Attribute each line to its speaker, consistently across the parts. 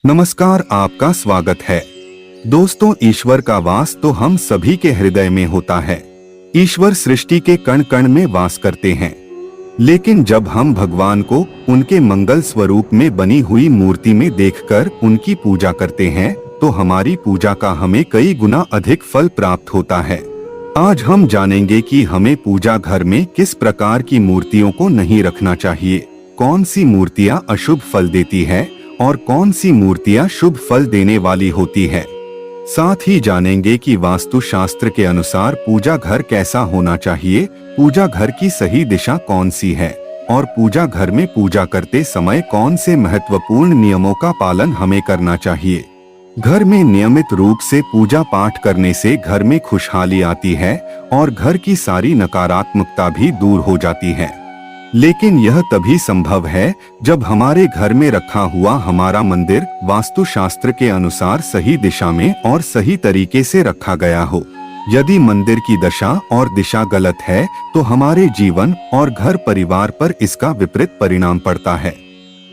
Speaker 1: नमस्कार, आपका स्वागत है। दोस्तों, ईश्वर का वास तो हम सभी के हृदय में होता है। ईश्वर सृष्टि के कण कण में वास करते हैं। लेकिन जब हम भगवान को उनके मंगल स्वरूप में बनी हुई मूर्ति में देखकर उनकी पूजा करते हैं, तो हमारी पूजा का हमें कई गुना अधिक फल प्राप्त होता है। आज हम जानेंगे कि हमें पूजा घर में किस प्रकार की मूर्तियों को नहीं रखना चाहिए, कौन सी मूर्तियां अशुभ फल देती है और कौन सी मूर्तियां शुभ फल देने वाली होती है। साथ ही जानेंगे कि वास्तु शास्त्र के अनुसार पूजा घर कैसा होना चाहिए, पूजा घर की सही दिशा कौन सी है और पूजा घर में पूजा करते समय कौन से महत्वपूर्ण नियमों का पालन हमें करना चाहिए। घर में नियमित रूप से पूजा पाठ करने से घर में खुशहाली आती है और घर की सारी नकारात्मकता भी दूर हो जाती है। लेकिन यह तभी संभव है जब हमारे घर में रखा हुआ हमारा मंदिर वास्तु शास्त्र के अनुसार सही दिशा में और सही तरीके से रखा गया हो। यदि मंदिर की दशा और दिशा गलत है तो हमारे जीवन और घर परिवार पर इसका विपरीत परिणाम पड़ता है।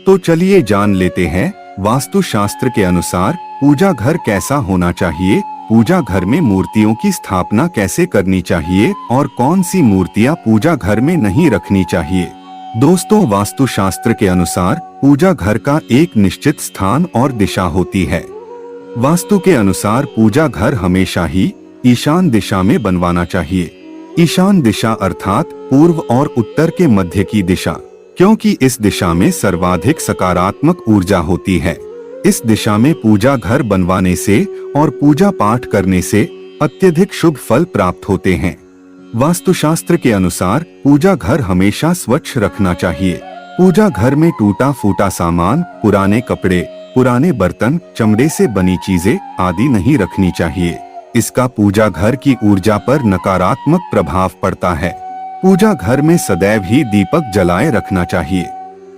Speaker 1: तो चलिए जान लेते हैं वास्तु शास्त्र के अनुसार पूजा घर कैसा होना चाहिए, पूजा घर में मूर्तियों की स्थापना कैसे करनी चाहिए और कौन सी मूर्तियां पूजा घर में नहीं रखनी चाहिए। दोस्तों, वास्तु शास्त्र के अनुसार पूजा घर का एक निश्चित स्थान और दिशा होती है। वास्तु के अनुसार पूजा घर हमेशा ही ईशान दिशा में बनवाना चाहिए। ईशान दिशा अर्थात पूर्व और उत्तर के मध्य की दिशा, क्योंकि इस दिशा में सर्वाधिक सकारात्मक ऊर्जा होती है। इस दिशा में पूजा घर बनवाने से और पूजा पाठ करने से अत्यधिक शुभ फल प्राप्त होते हैं। वास्तुशास्त्र के अनुसार पूजा घर हमेशा स्वच्छ रखना चाहिए। पूजा घर में टूटा फूटा सामान, पुराने कपड़े, पुराने बर्तन, चमड़े से बनी चीजें आदि नहीं रखनी चाहिए। इसका पूजा घर की ऊर्जा पर नकारात्मक प्रभाव पड़ता है। पूजा घर में सदैव ही दीपक जलाए रखना चाहिए।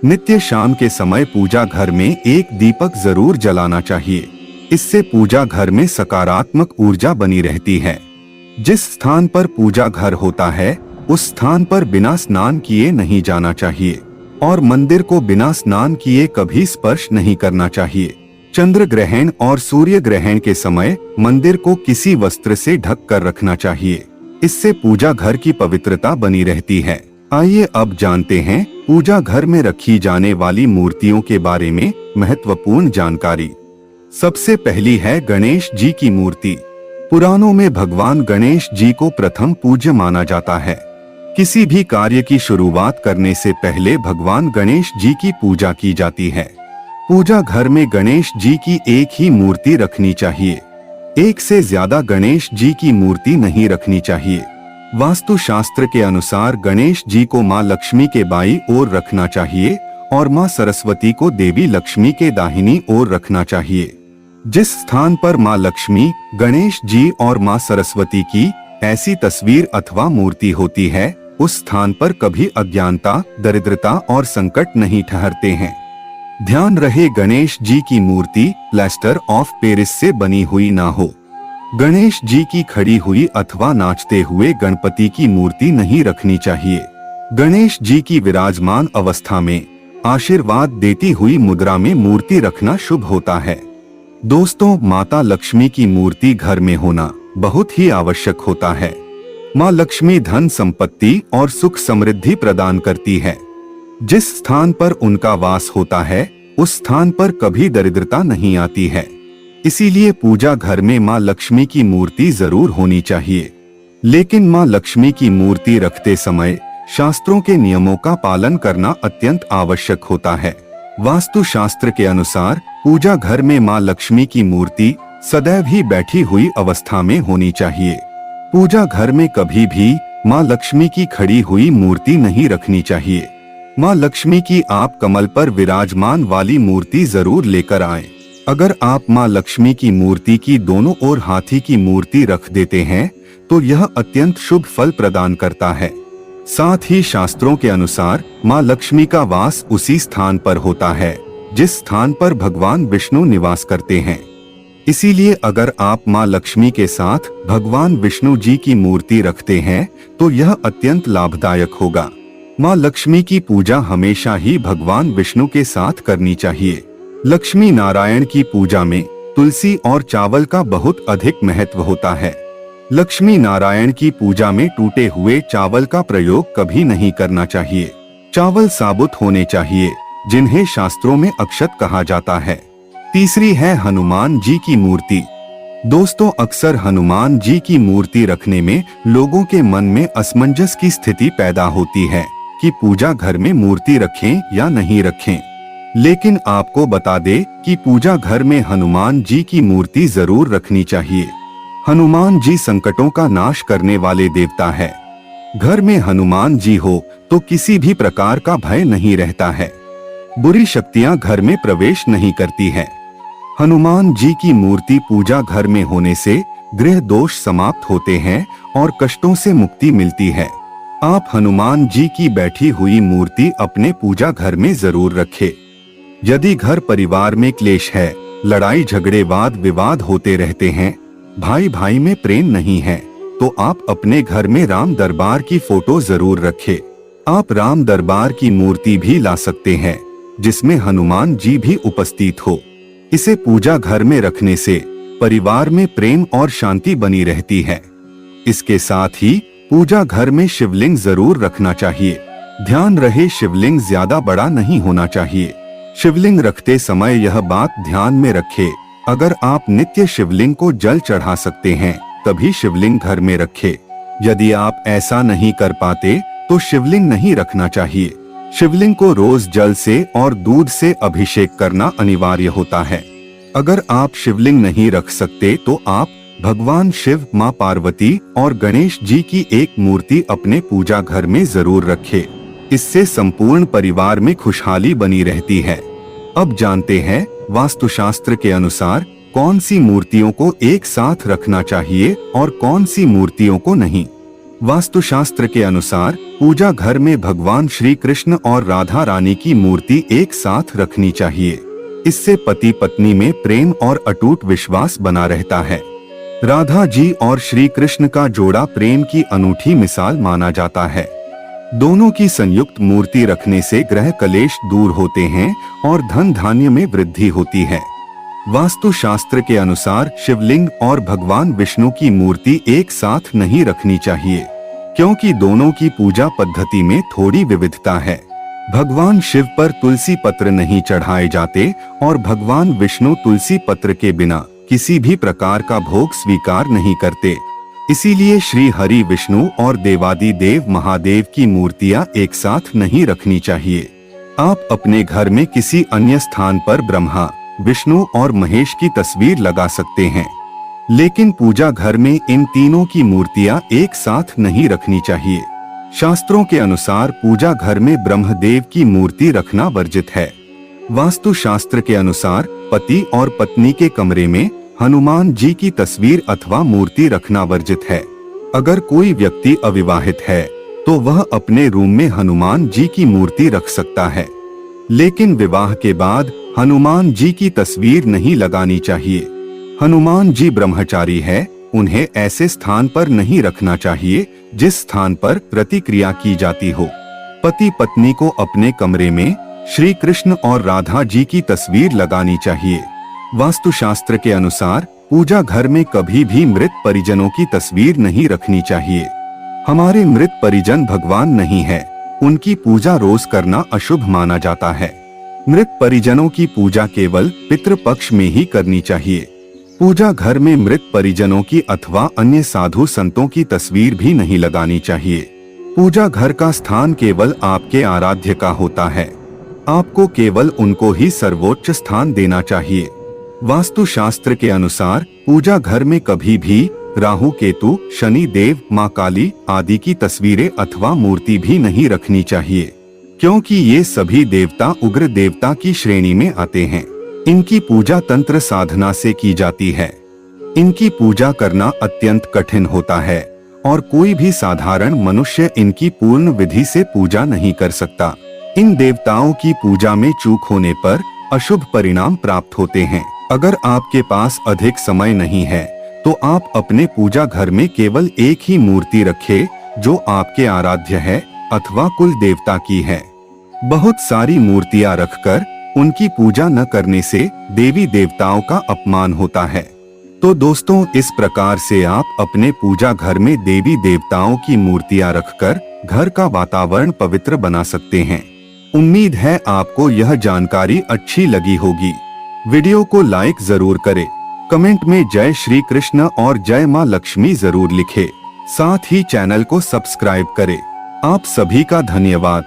Speaker 1: नित्य शाम के समय पूजा घर में एक दीपक जरूर जलाना चाहिए। इससे पूजा घर में सकारात्मक ऊर्जा बनी रहती है। जिस स्थान पर पूजा घर होता है उस स्थान पर बिना स्नान किए नहीं जाना चाहिए और मंदिर को बिना स्नान किए कभी स्पर्श नहीं करना चाहिए। चंद्र ग्रहण और सूर्य ग्रहण के समय मंदिर को किसी वस्त्र से ढक कर रखना चाहिए। इससे पूजा घर की पवित्रता बनी रहती है। आइए अब जानते हैं पूजा घर में रखी जाने वाली मूर्तियों के बारे में महत्वपूर्ण जानकारी। सबसे पहली है गणेश जी की मूर्ति। पुराणों में भगवान गणेश जी को प्रथम पूज्य माना जाता है। किसी भी कार्य की शुरुआत करने से पहले भगवान गणेश जी की पूजा की जाती है। पूजा घर में गणेश जी की एक ही मूर्ति रखनी चाहिए। एक से ज्यादा गणेश जी की मूर्ति नहीं रखनी चाहिए। वास्तु शास्त्र के अनुसार गणेश जी को माँ लक्ष्मी के बाईं ओर रखना चाहिए और माँ सरस्वती को देवी लक्ष्मी के दाहिनी ओर रखना चाहिए। जिस स्थान पर माँ लक्ष्मी, गणेश जी और माँ सरस्वती की ऐसी तस्वीर अथवा मूर्ति होती है, उस स्थान पर कभी अज्ञानता, दरिद्रता और संकट नहीं ठहरते हैं। ध्यान रहे, गणेश जी की मूर्ति प्लास्टर ऑफ पेरिस से बनी हुई ना हो। गणेश जी की खड़ी हुई अथवा नाचते हुए गणपति की मूर्ति नहीं रखनी चाहिए। गणेश जी की विराजमान अवस्था में आशीर्वाद देती हुई मुद्रा में मूर्ति रखना शुभ होता है। दोस्तों, माता लक्ष्मी की मूर्ति घर में होना बहुत ही आवश्यक होता है। माँ लक्ष्मी धन संपत्ति और सुख समृद्धि प्रदान करती है। जिस स्थान पर उनका वास होता है उस स्थान पर कभी दरिद्रता नहीं आती है। इसीलिए पूजा घर में माँ लक्ष्मी की मूर्ति जरूर होनी चाहिए। लेकिन माँ लक्ष्मी की मूर्ति रखते समय शास्त्रों के नियमों का पालन करना अत्यंत आवश्यक होता है। वास्तु शास्त्र के अनुसार पूजा घर में माँ लक्ष्मी की मूर्ति सदैव ही बैठी हुई अवस्था में होनी चाहिए। पूजा घर में कभी भी माँ लक्ष्मी की खड़ी हुई मूर्ति नहीं रखनी चाहिए। माँ लक्ष्मी की आप कमल पर विराजमान वाली मूर्ति जरूर लेकर आएं। अगर आप माँ लक्ष्मी की मूर्ति की दोनों ओर हाथी की मूर्ति रख देते हैं तो यह अत्यंत शुभ फल प्रदान करता है। साथ ही शास्त्रों के अनुसार माँ लक्ष्मी का वास उसी स्थान पर होता है जिस स्थान पर भगवान विष्णु निवास करते हैं। इसीलिए अगर आप माँ लक्ष्मी के साथ भगवान विष्णु जी की मूर्ति रखते हैं तो यह अत्यंत लाभदायक होगा। माँ लक्ष्मी की पूजा हमेशा ही भगवान विष्णु के साथ करनी चाहिए। लक्ष्मी नारायण की पूजा में तुलसी और चावल का बहुत अधिक महत्व होता है। लक्ष्मी नारायण की पूजा में टूटे हुए चावल का प्रयोग कभी नहीं करना चाहिए। चावल साबुत होने चाहिए, जिन्हें शास्त्रों में अक्षत कहा जाता है। तीसरी है हनुमान जी की मूर्ति। दोस्तों, अक्सर हनुमान जी की मूर्ति रखने में लोगों के मन में असमंजस की स्थिति पैदा होती है कि पूजा घर में मूर्ति रखें या नहीं रखें। लेकिन आपको बता दे कि पूजा घर में हनुमान जी की मूर्ति जरूर रखनी चाहिए। हनुमान जी संकटों का नाश करने वाले देवता है। घर में हनुमान जी हो तो किसी भी प्रकार का भय नहीं रहता है। बुरी शक्तियां घर में प्रवेश नहीं करती हैं। हनुमान जी की मूर्ति पूजा घर में होने से गृह दोष समाप्त होते हैं और कष्टों से मुक्ति मिलती है। आप हनुमान जी की बैठी हुई मूर्ति अपने पूजा घर में जरूर रखें। यदि घर परिवार में क्लेश है, लड़ाई झगड़े वाद विवाद होते रहते हैं, भाई भाई में प्रेम नहीं है, तो आप अपने घर में राम दरबार की फोटो जरूर रखें। आप राम दरबार की मूर्ति भी ला सकते हैं जिसमें हनुमान जी भी उपस्थित हो। इसे पूजा घर में रखने से परिवार में प्रेम और शांति बनी रहती है। इसके साथ ही पूजा घर में शिवलिंग जरूर रखना चाहिए। ध्यान रहे, शिवलिंग ज्यादा बड़ा नहीं होना चाहिए। शिवलिंग रखते समय यह बात ध्यान में रखें, अगर आप नित्य शिवलिंग को जल चढ़ा सकते हैं तभी शिवलिंग घर में रखें। यदि आप ऐसा नहीं कर पाते तो शिवलिंग नहीं रखना चाहिए। शिवलिंग को रोज जल से और दूध से अभिषेक करना अनिवार्य होता है। अगर आप शिवलिंग नहीं रख सकते तो आप भगवान शिव, मां पार्वती और गणेश जी की एक मूर्ति अपने पूजा घर में जरूर रखें। इससे संपूर्ण परिवार में खुशहाली बनी रहती है। अब जानते हैं वास्तुशास्त्र के अनुसार कौन सी मूर्तियों को एक साथ रखना चाहिए और कौन सी मूर्तियों को नहीं। वास्तुशास्त्र के अनुसार पूजा घर में भगवान श्री कृष्ण और राधा रानी की मूर्ति एक साथ रखनी चाहिए। इससे पति पत्नी में प्रेम और अटूट विश्वास बना रहता है। राधा जी और श्री कृष्ण का जोड़ा प्रेम की अनूठी मिसाल माना जाता है। दोनों की संयुक्त मूर्ति रखने से ग्रह कलेश दूर होते हैं और धन धान्य में वृद्धि होती है। वास्तु शास्त्र के अनुसार शिवलिंग और भगवान विष्णु की मूर्ति एक साथ नहीं रखनी चाहिए, क्योंकि दोनों की पूजा पद्धति में थोड़ी विविधता है। भगवान शिव पर तुलसी पत्र नहीं चढ़ाए जाते और भगवान विष्णु तुलसी पत्र के बिना किसी भी प्रकार का भोग स्वीकार नहीं करते। इसीलिए श्री हरि विष्णु और देवादि देव महादेव की मूर्तियां एक साथ नहीं रखनी चाहिए। आप अपने घर में किसी अन्य स्थान पर ब्रह्मा, विष्णु और महेश की तस्वीर लगा सकते हैं, लेकिन पूजा घर में इन तीनों की मूर्तियां एक साथ नहीं रखनी चाहिए। शास्त्रों के अनुसार पूजा घर में ब्रह्मदेव की मूर्ति रखना वर्जित है। वास्तु शास्त्र के अनुसार पति और पत्नी के कमरे में हनुमान जी की तस्वीर अथवा मूर्ति रखना वर्जित है। अगर कोई व्यक्ति अविवाहित है तो वह अपने रूम में हनुमान जी की मूर्ति रख सकता है, लेकिन विवाह के बाद हनुमान जी की तस्वीर नहीं लगानी चाहिए। हनुमान जी ब्रह्मचारी है, उन्हें ऐसे स्थान पर नहीं रखना चाहिए जिस स्थान पर प्रतिक्रिया की जाती हो। पति पत्नी को अपने कमरे में श्री कृष्ण और राधा जी की तस्वीर लगानी चाहिए। वास्तुशास्त्र के अनुसार पूजा घर में कभी भी मृत परिजनों की तस्वीर नहीं रखनी चाहिए। हमारे मृत परिजन भगवान नहीं है, उनकी पूजा रोज करना अशुभ माना जाता है। मृत परिजनों की पूजा केवल पितृपक्ष में ही करनी चाहिए। पूजा घर में मृत परिजनों की अथवा अन्य साधु संतों की तस्वीर भी नहीं लगानी चाहिए। पूजा घर का स्थान केवल आपके आराध्य का होता है, आपको केवल उनको ही सर्वोच्च स्थान देना चाहिए। वास्तु शास्त्र के अनुसार पूजा घर में कभी भी राहु केतु, शनि देव, मां काली आदि की तस्वीरें अथवा मूर्ति भी नहीं रखनी चाहिए, क्योंकि ये सभी देवता उग्र देवता की श्रेणी में आते हैं। इनकी पूजा तंत्र साधना से की जाती है। इनकी पूजा करना अत्यंत कठिन होता है और कोई भी साधारण मनुष्य इनकी पूर्ण विधि से पूजा नहीं कर सकता। इन देवताओं की पूजा में चूक होने पर अशुभ परिणाम प्राप्त होते हैं। अगर आपके पास अधिक समय नहीं है तो आप अपने पूजा घर में केवल एक ही मूर्ति रखें जो आपके आराध्य है अथवा कुल देवता की है। बहुत सारी मूर्तियां रखकर उनकी पूजा न करने से देवी देवताओं का अपमान होता है। तो दोस्तों, इस प्रकार से आप अपने पूजा घर में देवी देवताओं की मूर्तियां रखकर घर का वातावरण पवित्र बना सकते हैं। उम्मीद है आपको यह जानकारी अच्छी लगी होगी। वीडियो को लाइक जरूर करें, कमेंट में जय श्री कृष्ण और जय मां लक्ष्मी जरूर लिखें। साथ ही चैनल को सब्सक्राइब करें। आप सभी का धन्यवाद।